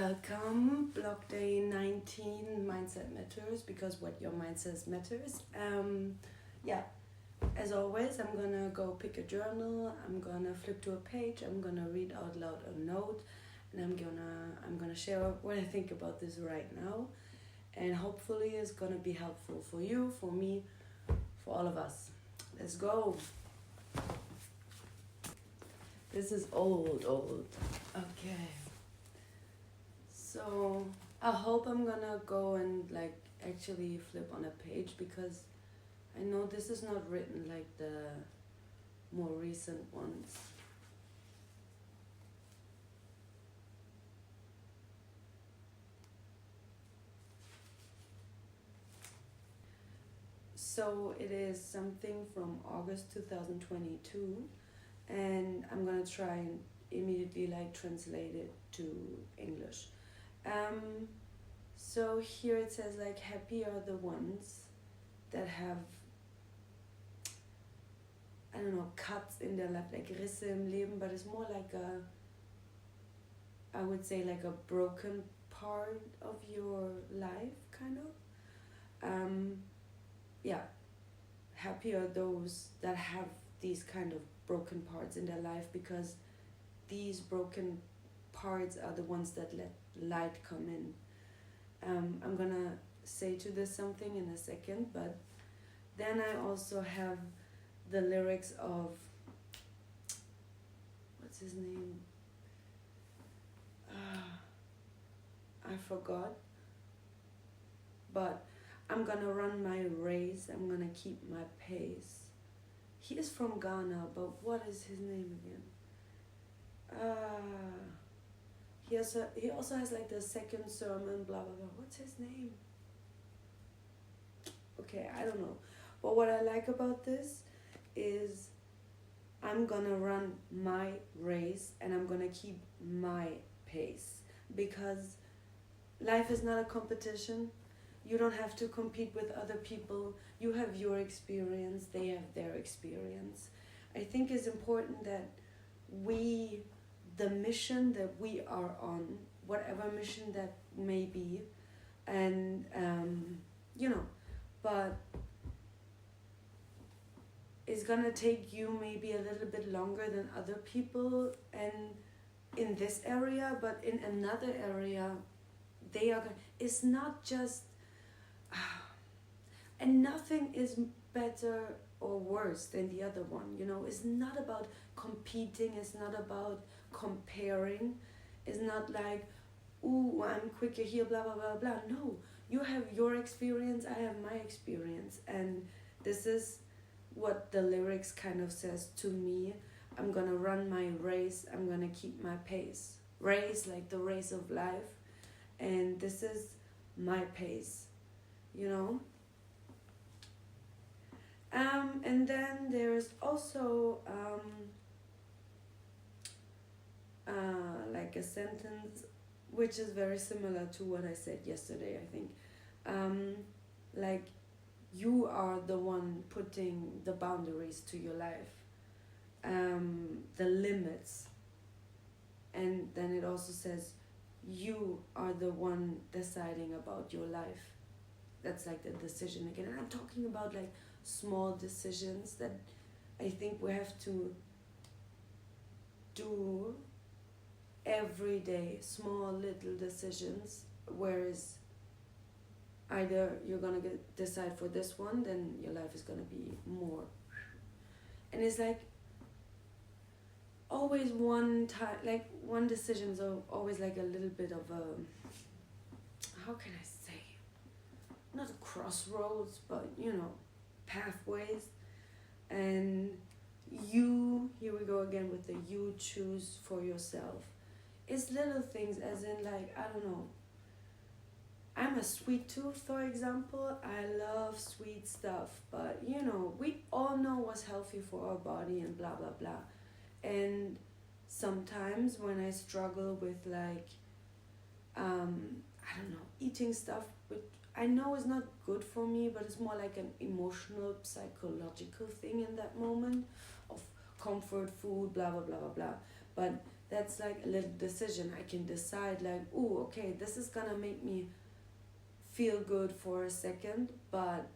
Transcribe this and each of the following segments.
Welcome, block day 19, Mindset Matters, because what your mind says matters. Yeah, as always, I'm gonna go pick a journal, I'm gonna flip to a page, I'm gonna read out loud a note, and I'm gonna share what I think about this right now, and hopefully it's gonna be helpful for you, for me, for all of us. Let's go. This is old. Okay. So I hope I'm gonna go and actually flip on a page, because I know this is not written like the more recent ones. So it is something from August 2022, and I'm gonna try and immediately translate it to English. So here it says happy are the ones that have, I don't know, cuts in their life, Risse im Leben, but it's more I would say a broken part of your life, kind of. Yeah, happy are those that have these kind of broken parts in their life, because these broken parts are the ones that let light come in. I'm gonna say to this something in a second, but then I also have the lyrics of, what's his name? I forgot. But I'm gonna run my race, I'm gonna keep my pace. He is from Ghana, but what is his name again? He also has the second sermon, blah blah blah. What's his name? Okay, I don't know. But what I like about this is I'm gonna run my race and I'm gonna keep my pace, because life is not a competition. You don't have to compete with other people. You have your experience, they have their experience. I think it's important that the mission that we are on, whatever mission that may be, and but it's gonna take you maybe a little bit longer than other people, and in this area, but in another area it's not just and nothing is better or worse than the other one. It's not about competing, it's not about comparing, it's not ooh, I'm quicker here, blah blah blah blah. No, you have your experience, I have my experience, and this is what the lyrics kind of says to me. I'm gonna run my race, I'm gonna keep my pace. Race, the race of life, and this is my pace, and then there's also a sentence which is very similar to what I said yesterday, I think. You are the one putting the boundaries to your life, the limits, and then it also says you are the one deciding about your life. That's the decision again, and I'm talking about small decisions that I think we have to do every day, small little decisions, whereas either you're gonna decide for this one, then your life is gonna be more, and it's always one time, one decision is always a little bit of a, how can I say, not a crossroads, but pathways, and here we go again with the you choose for yourself. It's little things, as in I don't know, I'm a sweet tooth, for example. I love sweet stuff, but we all know what's healthy for our body and blah blah blah. And sometimes when I struggle with I don't know, eating stuff which I know is not good for me, but it's more an emotional, psychological thing in that moment of comfort food, blah blah blah blah blah. But that's like a little decision. I can decide like, oh, okay, this is gonna make me feel good for a second, but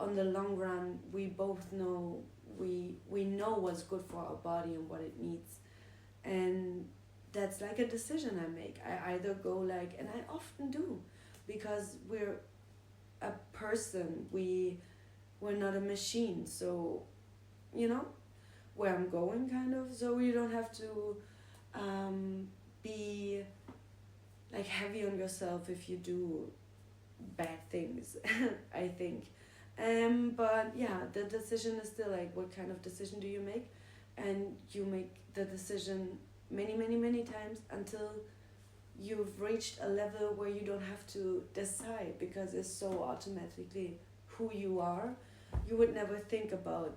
on the long run, we both know we know what's good for our body and what it needs, and that's like a decision I make. I either go like, and I often do, because we're a person. We're not a machine, so you know where I'm going, kind of. So you don't have to be like heavy on yourself if you do bad things. I think. But yeah, the decision is still like, what kind of decision do you make? And you make the decision many, many, many times until you've reached a level where you don't have to decide, because it's so automatically who you are. You would never think about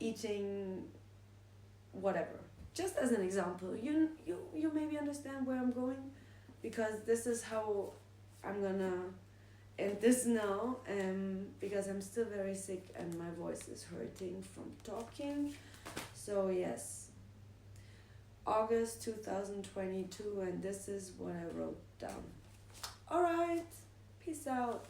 eating whatever. Just as an example, you maybe understand where I'm going, because this is how I'm gonna end this now, because I'm still very sick and my voice is hurting from talking. So yes, August 2022, and this is what I wrote down. Alright, peace out.